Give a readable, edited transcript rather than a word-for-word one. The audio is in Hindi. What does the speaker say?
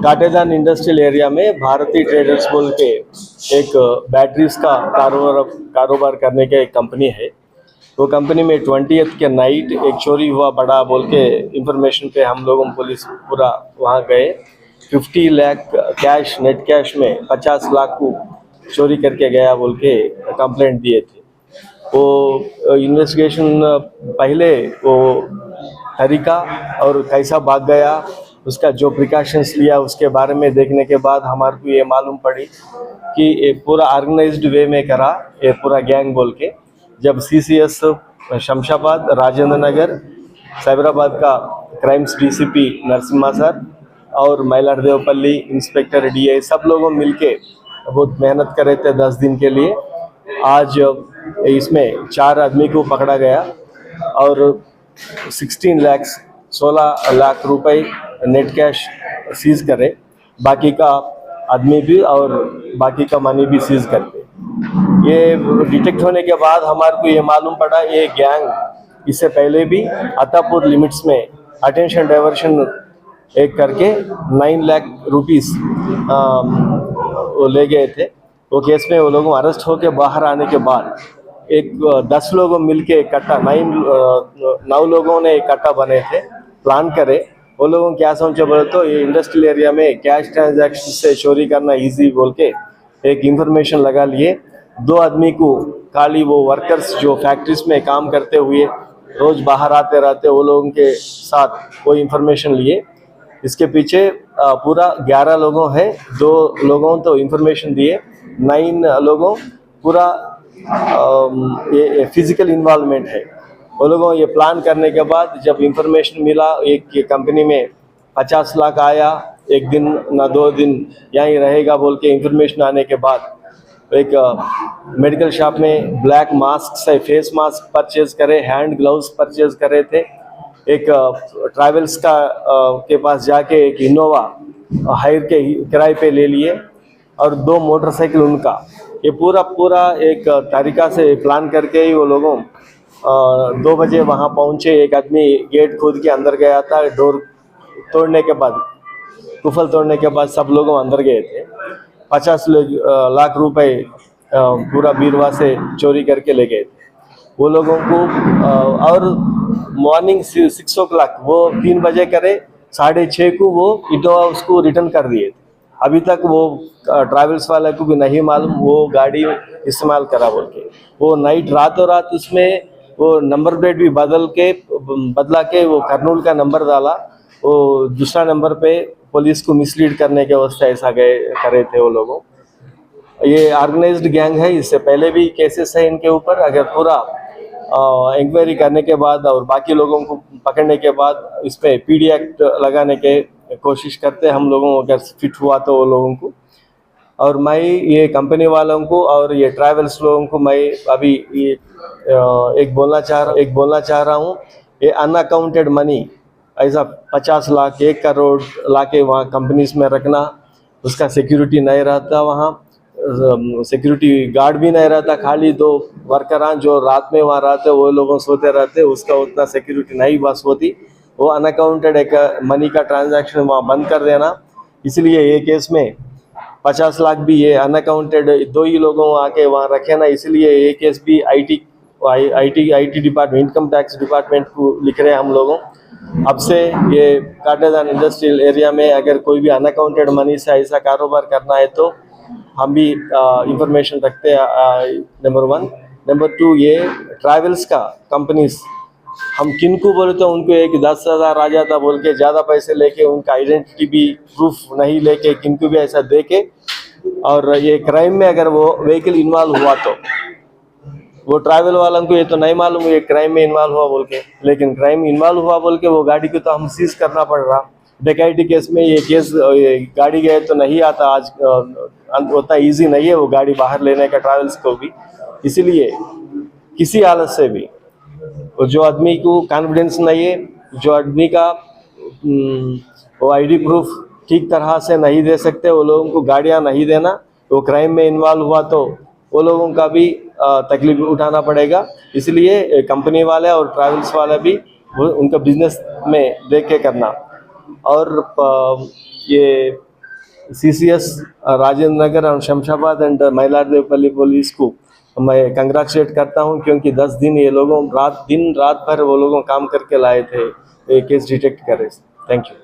काटेदान इंडस्ट्रियल एरिया में भारती ट्रेडर्स बोल के एक बैटरीज का कारोबार करने के एक कंपनी है। वो कंपनी में 20th के नाइट एक चोरी हुआ बड़ा बोल के इंफॉर्मेशन पे हम लोगों पुलिस पूरा वहाँ गए। 50 लाख कैश, नेट कैश में 50 लाख को चोरी करके गया बोल के कंप्लेंट दिए थे। वो इन्वेस्टिगेशन पहले वो तरीका और कैसा भाग गया, उसका जो प्रिकॉशंस लिया, उसके बारे में देखने के बाद हमारे को ये मालूम पड़ी कि ये पूरा ऑर्गेनाइज्ड वे में करा, ये पूरा गैंग बोल के। जब CCS शमशाबाद, राजेंद्र नगर, साइबराबाद का क्राइम्स DCP नरसिम्हा सर और मैलारदेवपल्ली इंस्पेक्टर DI सब लोगों मिलके बहुत मेहनत कर रहे थे 10 दिन के लिए। आज इसमें 4 आदमी को पकड़ा गया और 16 लाख रुपए नेट कैश सीज करे, बाकी का आदमी भी और बाकी का मनी भी सीज करते। ये डिटेक्ट होने के बाद हमारे को ये मालूम पड़ा ये गैंग इससे पहले भी अतापुर लिमिट्स में अटेंशन डाइवर्शन एक करके 9 लाख रुपीस वो ले गए थे। वो केस में वो लोगों अरेस्ट होके बाहर आने के बाद एक 10 लोगों मिलके इकट्ठा 9 लोगों ने इकट्ठा बने थे, प्लान करे। वो लोगों क्या सोचे बोले तो ये इंडस्ट्रियल एरिया में कैश ट्रांजैक्शन से चोरी करना इजी बोल के एक इंफॉर्मेशन लगा लिए। 2 आदमी को खाली वो वर्कर्स जो फैक्ट्रीज में काम करते हुए रोज बाहर आते रहते, वो लोगों के साथ वो इंफॉर्मेशन लिए। इसके पीछे पूरा 11 लोगों है, 2 लोगों तो इंफॉर्मेशन दिए, 9 लोगों पूरा ये फिजिकल इन्वॉल्वमेंट है। वो लोगों ये प्लान करने के बाद जब इंफॉर्मेशन मिला एक कंपनी में 50 लाख आया, एक दिन ना 2 दिन यहीं रहेगा बोल के इंफॉर्मेशन आने के बाद एक मेडिकल शॉप में ब्लैक मास्क से फेस मास्क परचेज करे, हैंड ग्लव्स परचेज करे थे। एक ट्रैवल्स का के पास जाके एक इनोवा हायर के किराए पे ले लिए और 2 मोटरसाइकिल उनका। ये पूरा एक तरीका से प्लान करके ही वो लोगों 2 बजे वहाँ पहुँचे। एक आदमी गेट खोद के अंदर गया था, डोर तोड़ने के बाद, कुफल तोड़ने के बाद सब लोगों अंदर गए थे। 50 लाख रुपए पूरा बीरवा से चोरी करके ले गए थे वो लोगों को। और मॉर्निंग 6 o'clock वो 3 बजे करे, 6:30 को वो इनोवा उसको रिटर्न कर दिए थे। अभी तक वो ट्रैवल्स वाले को भी नहीं मालूम वो गाड़ी इस्तेमाल करा बोल के। वो नाइट रातों रात उसमें वो नंबर प्लेट भी बदला के वो कर्नूल का नंबर डाला, वो दूसरा नंबर पे पुलिस को मिसलीड करने के वास्ते ऐसा करे थे वो लोगों। ये ऑर्गेनाइज्ड गैंग है, इससे पहले भी केसेस है इनके ऊपर। अगर पूरा इंक्वायरी करने के बाद और बाकी लोगों को पकड़ने के बाद इस पर PD एक्ट लगाने के कोशिश करते हम लोगों को, अगर फिट हुआ तो वो लोगों को। और मैं ये कंपनी वालों को और ये ट्रैवल्स लोगों को मैं अभी ये एक बोलना चाह रहा हूँ। ये अनअकाउंटेड मनी ऐसा 50 लाख 1 करोड़ लाके वहाँ कंपनीज में रखना, उसका सिक्योरिटी नहीं रहता, वहाँ सिक्योरिटी गार्ड भी नहीं रहता, खाली 2 वर्करान जो रात में वहाँ रहते वो लोगों सोते रहते, उसका उतना सिक्योरिटी नहीं बस होती। वो अनअकाउंटेड एक मनी का ट्रांजैक्शन वहाँ बंद कर देना। इसलिए ये केस में 50 लाख भी ये अनअकाउंटेड 2 ही लोगों आके वहाँ रखे ना, इसलिए ये केस भी IT department, income tax department को लिख रहे हैं हम लोगों। अब से ये काटेदान इंडस्ट्रियल एरिया में अगर कोई भी अनअकाउंटेड मनी से ऐसा कारोबार करना है तो हम भी इंफॉर्मेशन रखते हैं, नंबर 1। नंबर 2, ये ट्रैवल्स का कंपनीज हम किन को बोले तो उनको एक 10,000 आ जाता बोल के ज़्यादा पैसे लेके उनका आइडेंटिटी भी प्रूफ नहीं लेके किन को भी ऐसा दे के, और ये क्राइम में अगर वो व्हीकल इन्वॉल्व हुआ तो वो ट्रैवल वालों को ये तो नहीं मालूम ये क्राइम में इन्वॉल्व हुआ बोल के, लेकिन क्राइम इन्वॉल्व हुआ बोल के वो गाड़ी को तो हम सीज करना पड़ रहा। डकैती केस में ये केस गाड़ी गए तो नहीं आता, आज उतना ईजी नहीं है वो गाड़ी बाहर लेने का ट्रैवल्स को भी। इसीलिए किसी हालत से भी जो आदमी को कॉन्फिडेंस नहीं है, जो आदमी का वो ID प्रूफ ठीक तरह से नहीं दे सकते, वो लोगों को गाड़ियां नहीं देना। वो क्राइम में इन्वॉल्व हुआ तो वो लोगों का भी तकलीफ उठाना पड़ेगा। इसलिए कंपनी वाले और ट्रैवल्स वाले भी उनका बिजनेस में देख के करना। और ये CCS राजेंद्र नगर और शमशाबाद एंड मइलारदेवपल्ली पुलिस को मैं कंग्रेचुलेट करता हूं, क्योंकि 10 दिन ये लोगों दिन रात भर वो लोगों काम करके लाए थे, ये केस डिटेक्ट करे। Thank you.